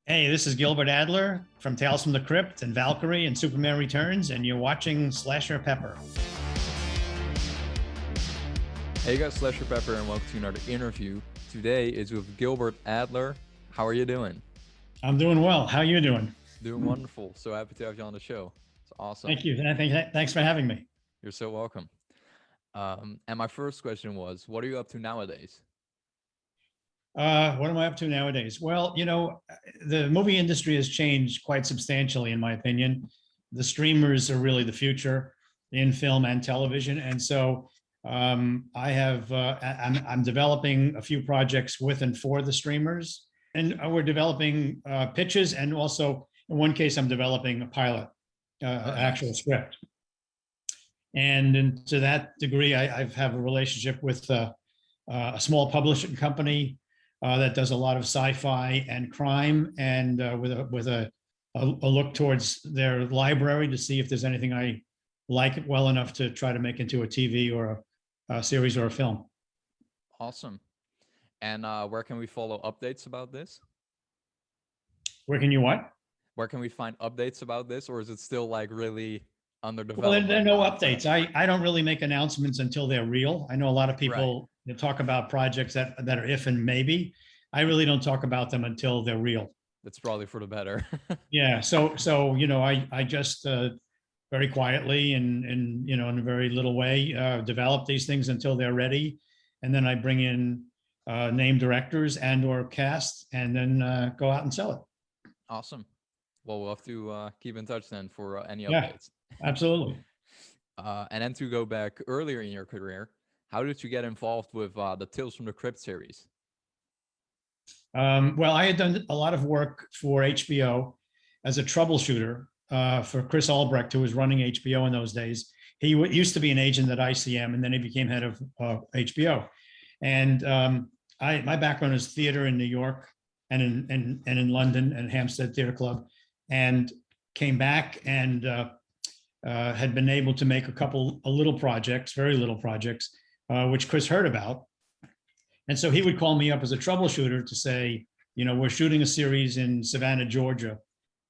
Hey, this is Gilbert Adler from Tales from the Crypt and Valkyrie and Superman Returns, and you're watching Slasher Pepper. Hey guys, Slasher Pepper, and welcome to another interview. Today is with Gilbert Adler. How are you doing? I'm doing well. How are you doing? Doing wonderful. So happy to have you on the show. It's awesome. Thank you. Thanks for having me. You're so welcome. And my first question was, what are you up to nowadays? What am I up to nowadays? Well, the movie industry has changed quite substantially, in my opinion. The streamers are really the future in film and television, and so I'm developing a few projects with and for the streamers, and we're developing pitches, and also in one case, I'm developing a pilot, actual script. And to that degree, I have a relationship with a small publishing company that does a lot of sci-fi and crime, and with a look towards their library to see if there's anything I like it well enough to try to make into a TV or a series or a film. Awesome. And where can we follow updates about this? Where can you what? Where can we find updates about this, or is it still like really under Well, development? there are no updates. I don't really make announcements until they're real. I know a lot of people Right. that talk about projects that are if and maybe. I really don't talk about them until they're real. That's probably for the better. Yeah. So I just very quietly and in a very little way develop these things until they're ready, and then I bring in name directors and or cast, and then go out and sell it. Awesome. Well, we'll have to keep in touch then for any Yeah. updates. Absolutely. And then to go back earlier in your career, how did you get involved with the Tales from the Crypt series? Well, I had done a lot of work for HBO as a troubleshooter for Chris Albrecht, who was running HBO in those days. He used to be an agent at ICM, and then he became head of HBO. And my background is theater in New York and in London and Hampstead Theatre Club, and came back and had been able to make a little projects, very little projects, which Chris heard about. And so he would call me up as a troubleshooter to say, we're shooting a series in Savannah, Georgia,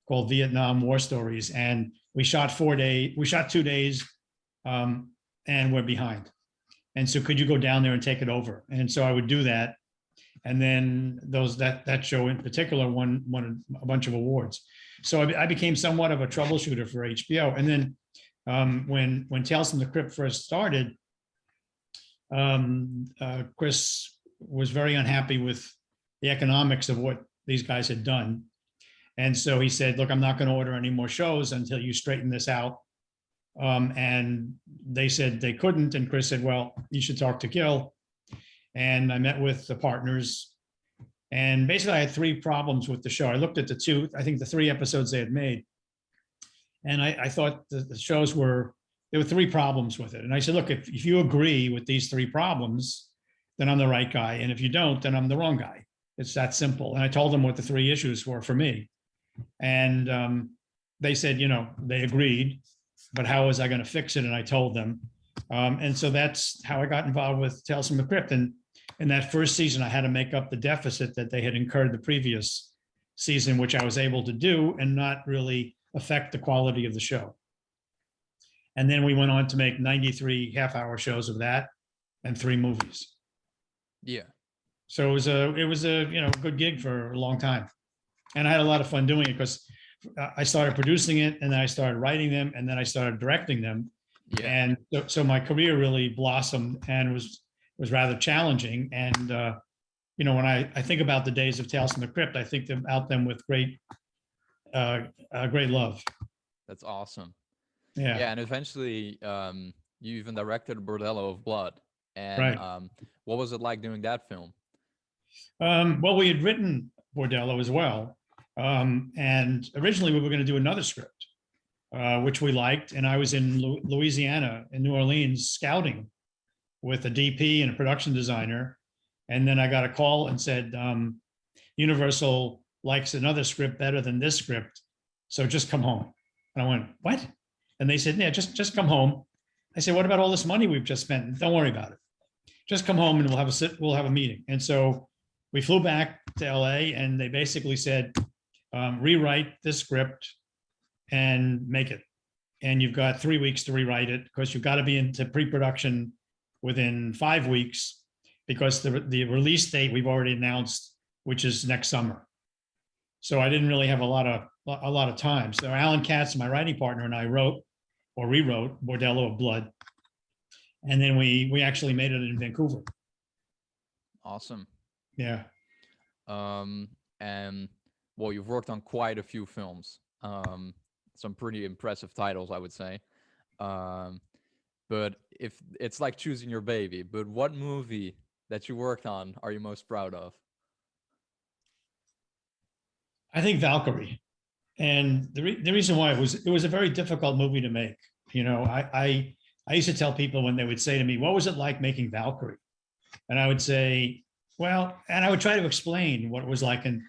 called Vietnam War Stories. And we shot 2 days, and we're behind. And so could you go down there and take it over? And so I would do that. And then that show in particular won a bunch of awards. So I became somewhat of a troubleshooter for HBO. And then when Tales from the Crypt first started, Chris was very unhappy with the economics of what these guys had done. And so he said, look, I'm not going to order any more shows until you straighten this out. And they said they couldn't. And Chris said, well, you should talk to Gil. And I met with the partners. And basically, I had 3 problems with the show. I looked at the 3 episodes they had made. And I thought the shows there were 3 problems with it. And I said, look, if you agree with these 3 problems, then I'm the right guy. And if you don't, then I'm the wrong guy. It's that simple. And I told them what the 3 issues were for me. And they said, they agreed, but how was I going to fix it? And I told them. And so that's how I got involved with Tales from the Crypt. And in that first season, I had to make up the deficit that they had incurred the previous season, which I was able to do and not really affect the quality of the show. And then we went on to make 93 half-hour shows of that and 3 movies. Yeah. So it was a good gig for a long time, and I had a lot of fun doing it because I started producing it, and then I started writing them, and then I started directing them. Yeah. And so my career really blossomed and was rather challenging. And when I think about the days of Tales from the Crypt, I think about them with great love. That's awesome. Yeah. Yeah, and eventually you even directed Bordello of Blood. And Right. What was it like doing that film? Well, we had written Bordello as well. And originally we were going to do another script, which we liked. And I was in Louisiana, in New Orleans, scouting with a DP and a production designer. And then I got a call and said, Universal likes another script better than this script, so just come home. And I went, what? And they said, yeah, just come home. I said, what about all this money we've just spent? Don't worry about it. Just come home and we'll have a meeting. And so we flew back to LA, and they basically said, rewrite the script and make it. And you've got 3 weeks to rewrite it because you've got to be into pre-production within 5 weeks because the release date we've already announced, which is next summer. So I didn't really have a lot of time. So Alan Katz, my writing partner, and I wrote or rewrote Bordello of Blood. And then we actually made it in Vancouver. Awesome. Yeah. And well, you've worked on quite a few films. Some pretty impressive titles, I would say. But if it's like choosing your baby, but what movie that you worked on are you most proud of? I think Valkyrie. And the reason why it was a very difficult movie to make. You know, I used to tell people when they would say to me, what was it like making Valkyrie? And I would say, well, and I would try to explain what it was like. And,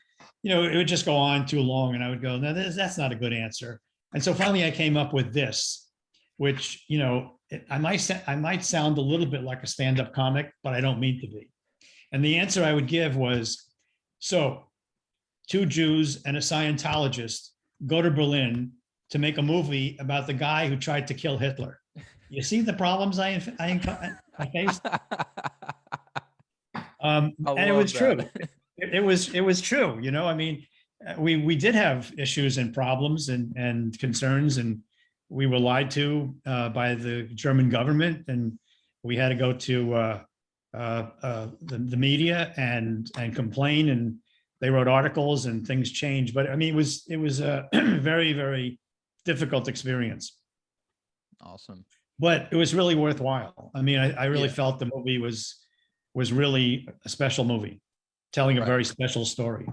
you know, it would just go on too long. And I would go, no, that's not a good answer. And so finally I came up with this, which, you know, I might sound a little bit like a stand-up comic, but I don't mean to be. And the answer I would give was, so 2 Jews and a Scientologist go to Berlin to make a movie about the guy who tried to kill Hitler. You see the problems I faced? And it was true. It was true. You know, I mean, we did have issues and problems and concerns, and we were lied to by the German government, and we had to go to the media and complain, and they wrote articles and things changed. But I mean, it was a very, very difficult experience. Awesome. But it was really worthwhile. I mean, I really felt the movie was really a special movie, telling a very special story.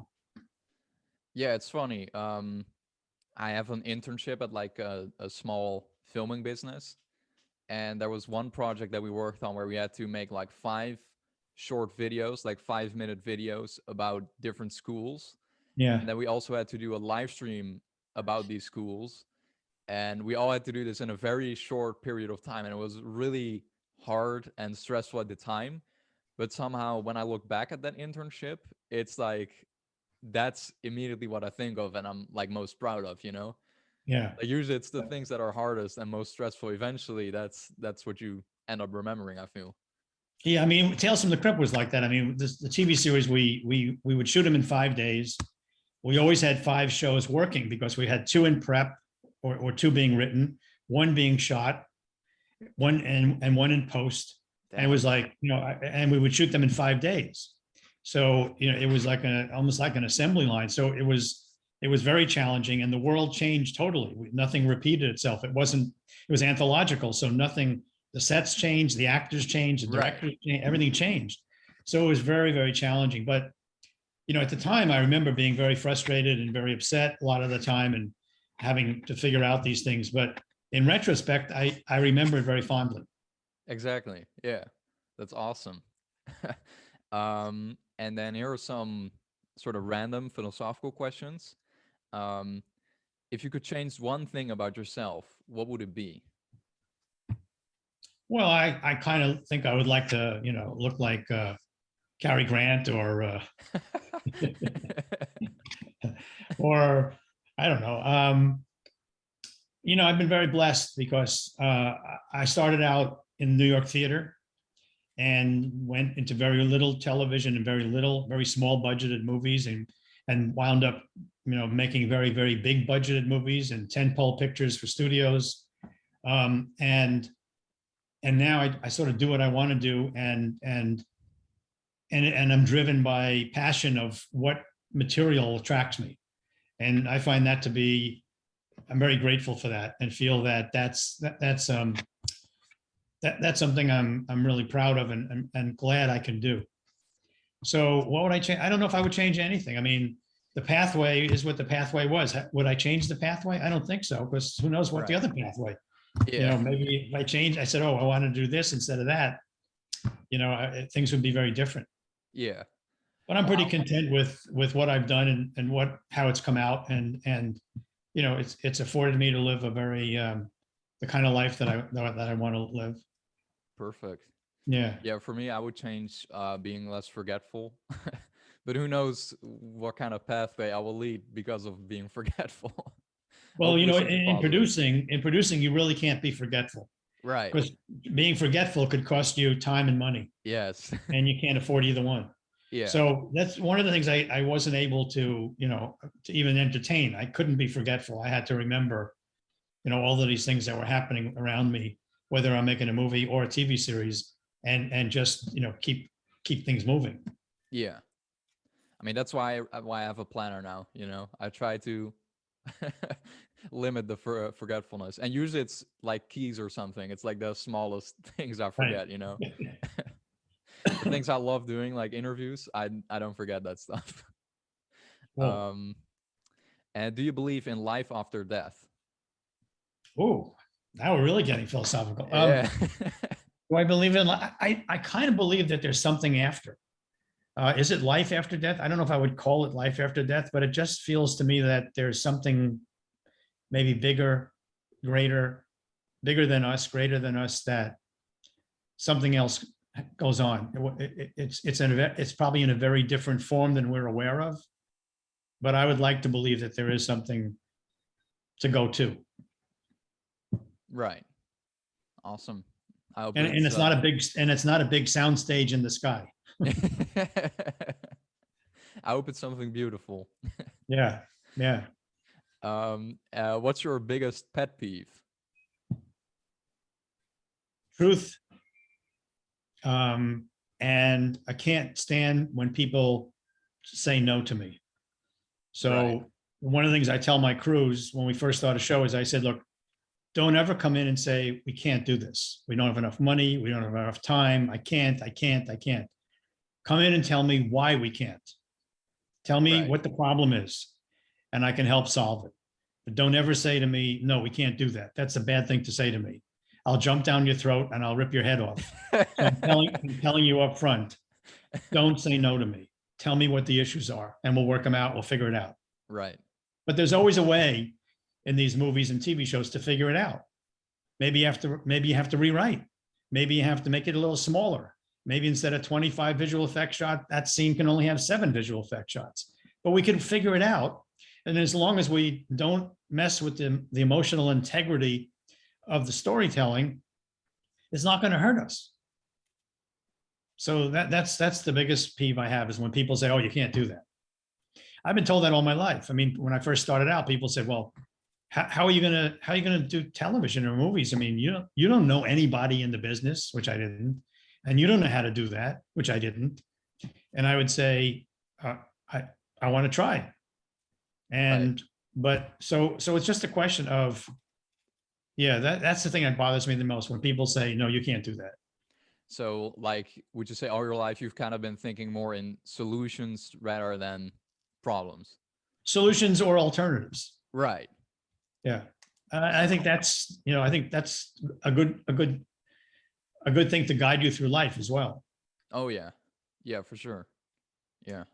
Yeah, it's funny. I have an internship at like a small filming business. And there was one project that we worked on where we had to make like 5 short videos, like 5-minute videos about different schools. Yeah. And then we also had to do a live stream about these schools. And we all had to do this in a very short period of time. And it was really hard and stressful at the time. But somehow when I look back at that internship, it's like, that's immediately what I think of and I'm like most proud of, you know? Yeah. Like usually it's the things that are hardest and most stressful. Eventually that's what you end up remembering, I feel. Yeah, I mean, Tales from the Crypt was like that. I mean, the TV series, we would shoot them in 5 days. We always had 5 shows working because we had 2 in prep or 2 being written, 1 being shot, 1 and 1 in post. Damn. And it was like, you know, and we would shoot them in 5 days. So, you know, it was like almost like an assembly line. So it was very challenging, and the world changed totally. Nothing repeated itself. It was anthological. So nothing, the sets changed, the actors changed, the directors changed, everything changed. So it was very, very challenging. But, you know, at the time, I remember being very frustrated and very upset a lot of the time and having to figure out these things. But in retrospect, I remember it very fondly. Exactly. Yeah, that's awesome. And then here are some sort of random philosophical questions. If you could change one thing about yourself, what would it be? Well, I kind of think I would like to, you know, look like Cary Grant or or I don't know. You know, I've been very blessed because I started out in New York theater and went into very little television and very small budgeted movies and wound up, you know, making very, very big budgeted movies and tentpole pictures for studios. And now I sort of do what I want to do and I'm driven by passion of what material attracts me. And I find that to be, I'm very grateful for that and feel that that's something I'm really proud of and glad I can do. So what would I change? I don't know if I would change anything. I mean, the pathway is what the pathway was. Would I change the pathway? I don't think so, because who knows what the other pathway. Yeah. You know, maybe if I changed, I said, oh, I want to do this instead of that, you know, things would be very different. Yeah. But I'm pretty content with what I've done and how it's come out. And, you know, it's afforded me to live a very, the kind of life that I want to live. Perfect. Yeah. Yeah. For me, I would change being less forgetful But who knows what kind of pathway I will lead because of being forgetful. Well, you Hopefully know, something positive. in producing, you really can't be forgetful Right. because being forgetful could cost you time and money, Yes. and you can't afford either one. Yeah. So that's one of the things I wasn't able to, to even entertain. I couldn't be forgetful. I had to remember, all of these things that were happening around me, whether I'm making a movie or a TV series, and just, keep things moving. Yeah. I mean, that's why I have a planner now. I try to limit the forgetfulness, and usually it's like keys or something. It's like the smallest things I Right. forget. The things I love doing, like interviews, I don't forget that stuff. Cool. And do you believe in life after death? Oh, now we're really getting philosophical. Yeah. Do I believe in? I kind of believe that there's something after. Is it life after death? I don't know if I would call it life after death, but it just feels to me that there's something maybe bigger, bigger than us, greater than us, that something else goes on. It's probably in a very different form than we're aware of, but I would like to believe that there is something to go to. Right. Awesome. I hope And it's not a big sound stage in the sky. I hope it's something beautiful. Yeah. Yeah. What's your biggest pet peeve? Truth. And I can't stand when people say no to me. So Right. one of the things I tell my crews when we first start a show is I said, look, don't ever come in and say, we can't do this. We don't have enough money. We don't have enough time. I can't. Come in and tell me why we can't. Tell me Right. what the problem is, and I can help solve it. But don't ever say to me, no, we can't do that. That's a bad thing to say to me. I'll jump down your throat and I'll rip your head off. So I'm telling you up front, don't say no to me. Tell me what the issues are and we'll work them out. We'll figure it out. Right. But there's always a way in these movies and TV shows to figure it out. Maybe you have to rewrite. Maybe you have to make it a little smaller. Maybe instead of 25 visual effect shots, that scene can only have 7 visual effect shots. But we can figure it out. And as long as we don't mess with the emotional integrity of the storytelling, it's not going to hurt us. So that's the biggest peeve I have, is when people say, oh, you can't do that. I've been told that all my life. I mean, when I first started out, people said, well, how are you gonna do television or movies? I mean, you don't know anybody in the business, which I didn't, and you don't know how to do that, which I didn't. And I would say, I want to try. And but so it's just a question of, yeah, that's the thing that bothers me the most, when people say, no, you can't do that. So, like, would you say all your life you've kind of been thinking more in solutions rather than problems? Solutions or alternatives. Right. Yeah. I think that's a good thing to guide you through life as well. Oh yeah. Yeah, for sure. Yeah.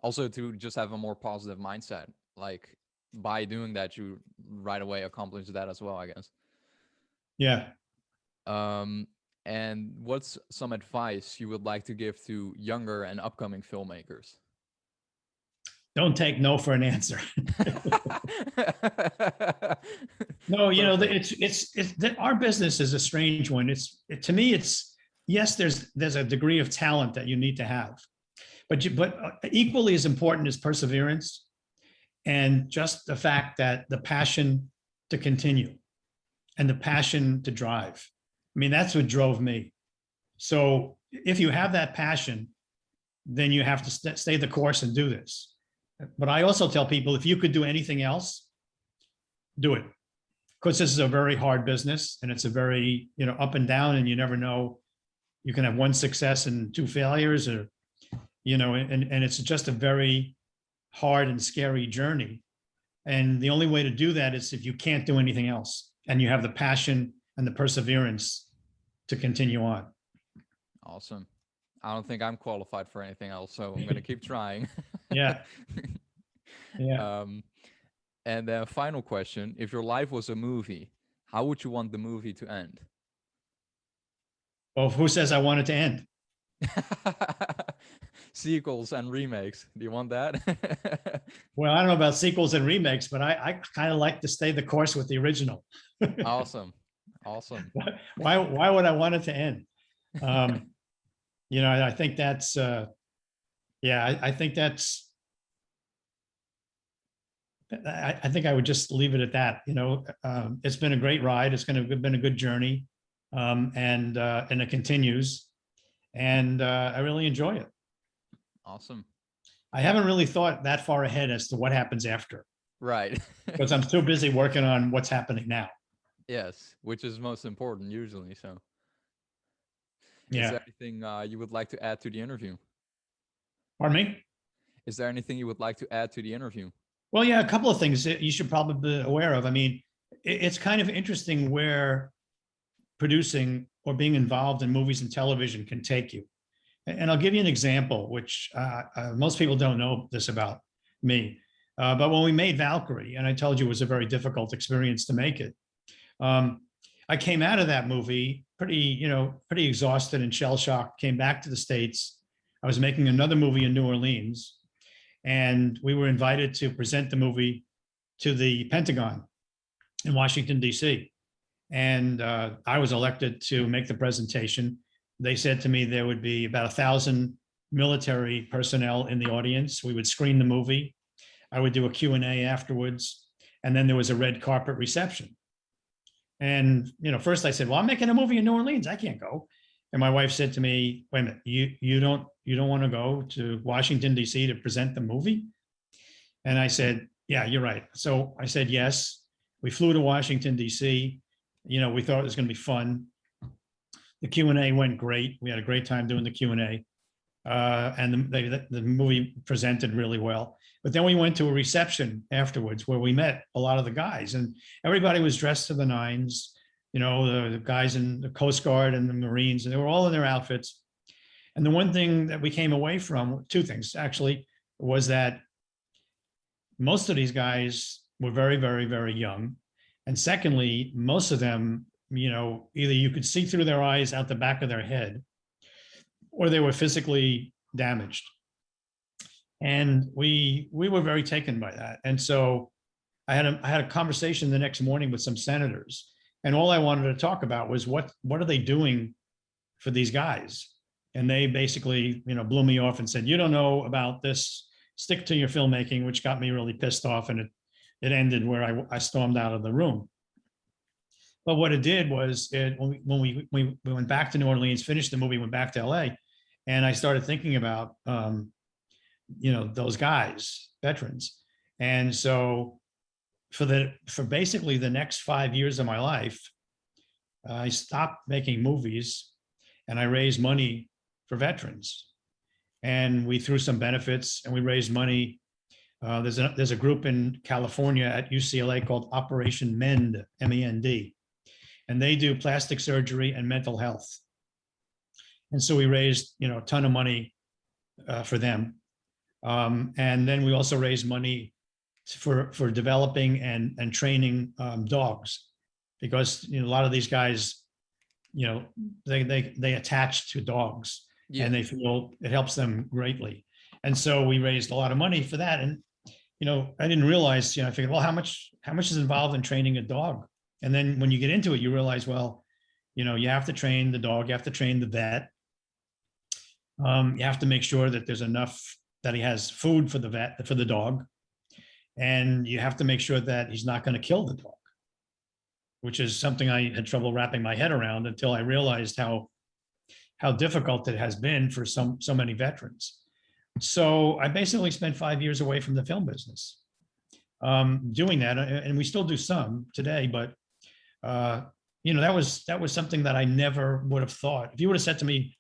Also to just have a more positive mindset. Like, by doing that, you right away accomplish that as well, I guess. Yeah. And what's some advice you would like to give to younger and upcoming filmmakers? Don't take no for an answer. No, our business is a strange one. To me, yes, there's a degree of talent that you need to have, but equally as important is perseverance, and just the fact that the passion to continue and the passion to drive. I mean, that's what drove me. So if you have that passion, then you have to stay the course and do this. But I also tell people, if you could do anything else, do it. Because this is a very hard business, and it's a very, up and down, and you never know. You can have one success and 2 failures, or, and it's just a very hard and scary journey. And the only way to do that is if you can't do anything else and you have the passion and the perseverance to continue on. Awesome. I don't think I'm qualified for anything else, so I'm going to keep trying. Yeah. Yeah. And then final question, if your life was a movie, how would you want the movie to end? Well, who says I want it to end? Sequels and remakes. Do you want that? Well, I don't know about sequels and remakes, but I kind of like to stay the course with the original. Awesome. Awesome. Why would I want it to end? Um, I think that's, yeah, I think that's, I think I would just leave it at that. It's been a great ride. It's been a good journey. And it continues. And I really enjoy it. Awesome. I haven't really thought that far ahead as to what happens after, Right. because I'm so busy working on what's happening now. Yes, which is most important usually. So, is Yeah. there anything you would like to add to the interview? Pardon me? Is there anything you would like to add to the interview? Well, yeah, a couple of things that you should probably be aware of. I mean, it's kind of interesting where producing or being involved in movies and television can take you. And I'll give you an example, which most people don't know this about me. But when we made Valkyrie, and I told you it was a very difficult experience to make it, I came out of that movie pretty exhausted and shell-shocked, came back to the States. I was making another movie in New Orleans, and we were invited to present the movie to the Pentagon in Washington, D.C. And I was elected to make the presentation. They said to me there would be about 1,000 military personnel in the audience. We would screen the movie. I would do a Q&A afterwards. And then there was a red carpet reception. And, first I said, well, I'm making a movie in New Orleans. I can't go. And my wife said to me, wait a minute, you don't want to go to Washington, D.C. to present the movie? And I said, yeah, you're right. So I said, yes. We flew to Washington, D.C. We thought it was going to be fun. The Q&A went great. We had a great time doing the Q&A. And the movie presented really well. But then we went to a reception afterwards where we met a lot of the guys, and everybody was dressed to the nines, the guys in the Coast Guard and the Marines, and they were all in their outfits. And the one thing that we came away from, two things actually, was that most of these guys were very, very, very young. And secondly, most of them, either you could see through their eyes out the back of their head, or they were physically damaged. And we were very taken by that. And so I had a conversation the next morning with some senators, and all I wanted to talk about was what are they doing for these guys? And they basically, blew me off and said, you don't know about this, stick to your filmmaking, which got me really pissed off. And it ended where I stormed out of the room. But what it did was when we went back to New Orleans, finished the movie, went back to LA, and I started thinking about, those guys, veterans. And so for basically the next 5 years of my life, I stopped making movies and I raised money for veterans. And we threw some benefits and we raised money. There's a group in California at UCLA called Operation MEND, MEND, and they do plastic surgery and mental health. And so we raised, a ton of money for them. And then we also raised money for developing and training dogs, because a lot of these guys, they attach to dogs. Yeah. And they feel it helps them greatly. And so we raised a lot of money for that. And I didn't realize, I figured, well, how much is involved in training a dog? And then when you get into it, you realize, well, you have to train the dog, you have to train the vet. You have to make sure that there's enough, that he has food for the dog. And you have to make sure that he's not going to kill the dog, which is something I had trouble wrapping my head around until I realized how difficult it has been for so many veterans. So I basically spent 5 years away from the film business, doing that. And we still do some today, but that was something that I never would have thought. If you would have said to me,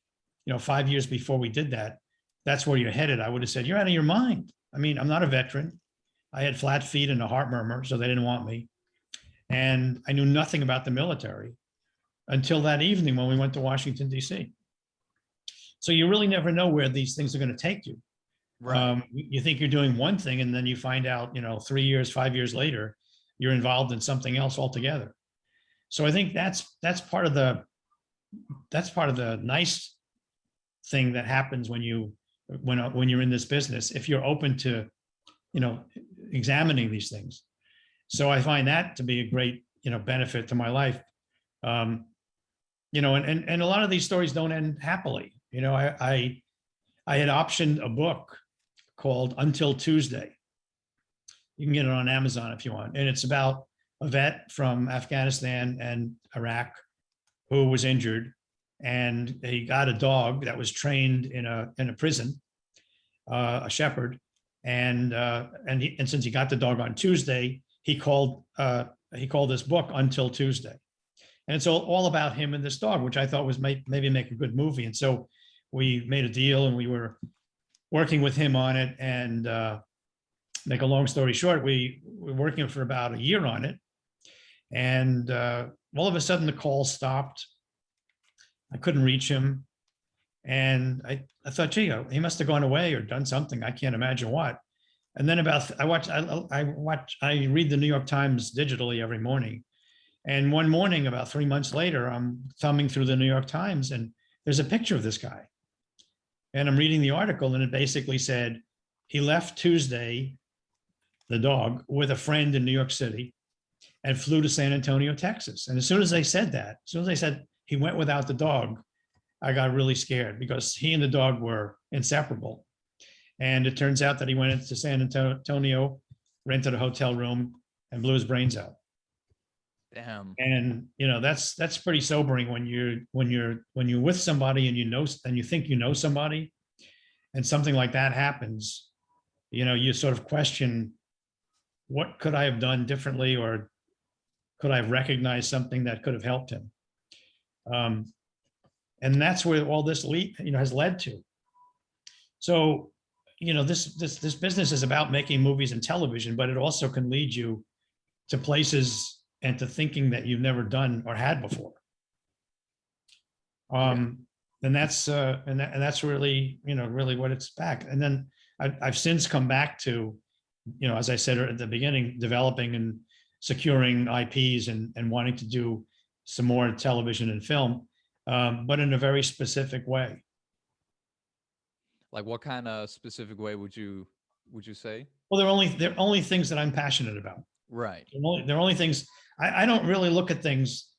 5 years before we did that, that's where you're headed, I would have said, you're out of your mind. I mean, I'm not a veteran. I had flat feet and a heart murmur, so they didn't want me. And I knew nothing about the military until that evening when we went to Washington, D.C. So you really never know where these things are going to take you. Right. You think you're doing one thing, and then you find out, 3 years, 5 years later, you're involved in something else altogether. So I think that's part of the nice thing that happens when you're in this business, if you're open to, examining these things. So I find that to be a great, benefit to my life. And a lot of these stories don't end happily. I had optioned a book called Until Tuesday. You can get it on Amazon if you want. And it's about a vet from Afghanistan and Iraq who was injured, and he got a dog that was trained in a prison, a shepherd. And since he got the dog on Tuesday, he called this book Until Tuesday. And it's all about him and this dog, which I thought was maybe make a good movie. And so we made a deal, and we were working with him on it. And make a long story short, we were working for about a year on it. And all of a sudden the call stopped. I couldn't reach him. And I thought, gee, he must have gone away or done something. I can't imagine what. And then I read the New York Times digitally every morning. And one morning, about 3 months later, I'm thumbing through the New York Times, and there's a picture of this guy. And I'm reading the article, and it basically said he left Tuesday, the dog, with a friend in New York City and flew to San Antonio, Texas. And as soon as they said he went without the dog, I got really scared, because he and the dog were inseparable. And it turns out that he went into San Antonio, rented a hotel room, and blew his brains out. Damn. And that's pretty sobering when you're with somebody and you think you know somebody, and something like that happens. You sort of question, what could I have done differently, or could I have recognized something that could have helped him? And that's where all this has led to. So, this business is about making movies and television, but it also can lead you to places and to thinking that you've never done or had before. And that's really, really what it's back. And then I've since come back to, as I said at the beginning, developing and securing IPs and wanting to do some more television and film, but in a very specific way. Like, what kind of specific way would you say? Well, they're only things that I'm passionate about. Right. They're only things. I don't really look at things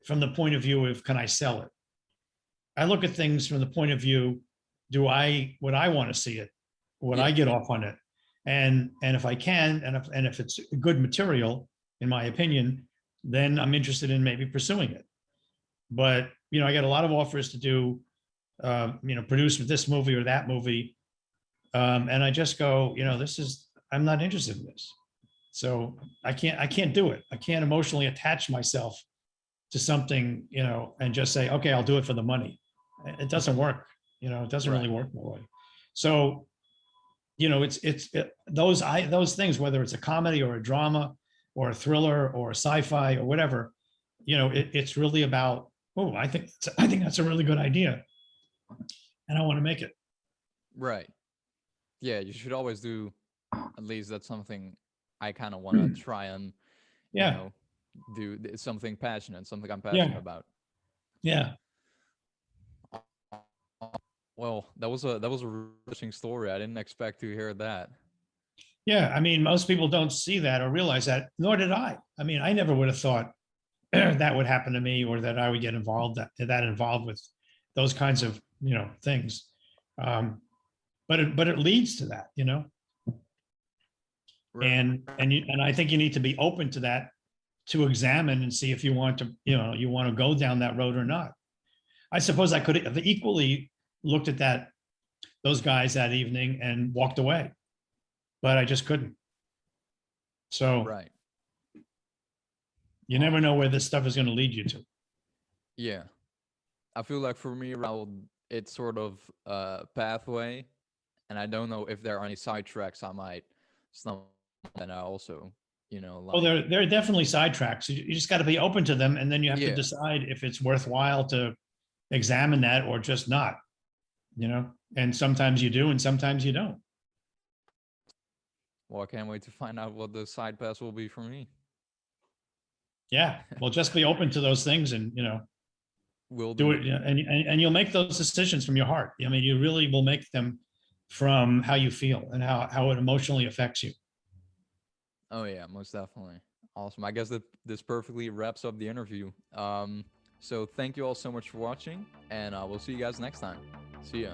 from the point of view of, can I sell it? I look at things from the point of view, would I want to see it? Would I get off on it? And if I can, and if it's good material, in my opinion, then I'm interested in maybe pursuing it. But I get a lot of offers to do, produce this movie or that movie, and I just go, I'm not interested in this. So I can't do it. I can't emotionally attach myself to something, and just say, okay, I'll do it for the money. It doesn't work. It doesn't really work that way. So, those things, whether it's a comedy or a drama or a thriller or a sci-fi or whatever, it's really about, I think that's a really good idea, and I want to make it. Right. Yeah, you should always do, at least that's something I kind of want to try and, do something passionate, something I'm passionate about. Yeah. Well, that was a interesting story. I didn't expect to hear that. Yeah, I mean, most people don't see that or realize that, nor did I. I mean, I never would have thought that would happen to me, or that I would get involved with those kinds of things. But it leads to that, Right. And I think you need to be open to that, to examine and see if you want to, you want to go down that road or not. I suppose I could have equally looked at those guys that evening and walked away, but I just couldn't. So right. You never know where this stuff is going to lead you to. Yeah. I feel like for me, Raul, it's sort of a pathway, and I don't know if there are any sidetracks I might stumble. And I also, Well, there are definitely sidetracks. You just got to be open to them, and then you have to decide if it's worthwhile to examine that or just not. And sometimes you do, and sometimes you don't. Well, I can't wait to find out what the side pass will be for me. Yeah, well, just be open to those things, and Will Do it, yeah, and you'll make those decisions from your heart. I mean, you really will make them from how you feel and how it emotionally affects you. Oh yeah, most definitely. Awesome. I guess that this perfectly wraps up the interview. So thank you all so much for watching, and we'll see you guys next time. See ya.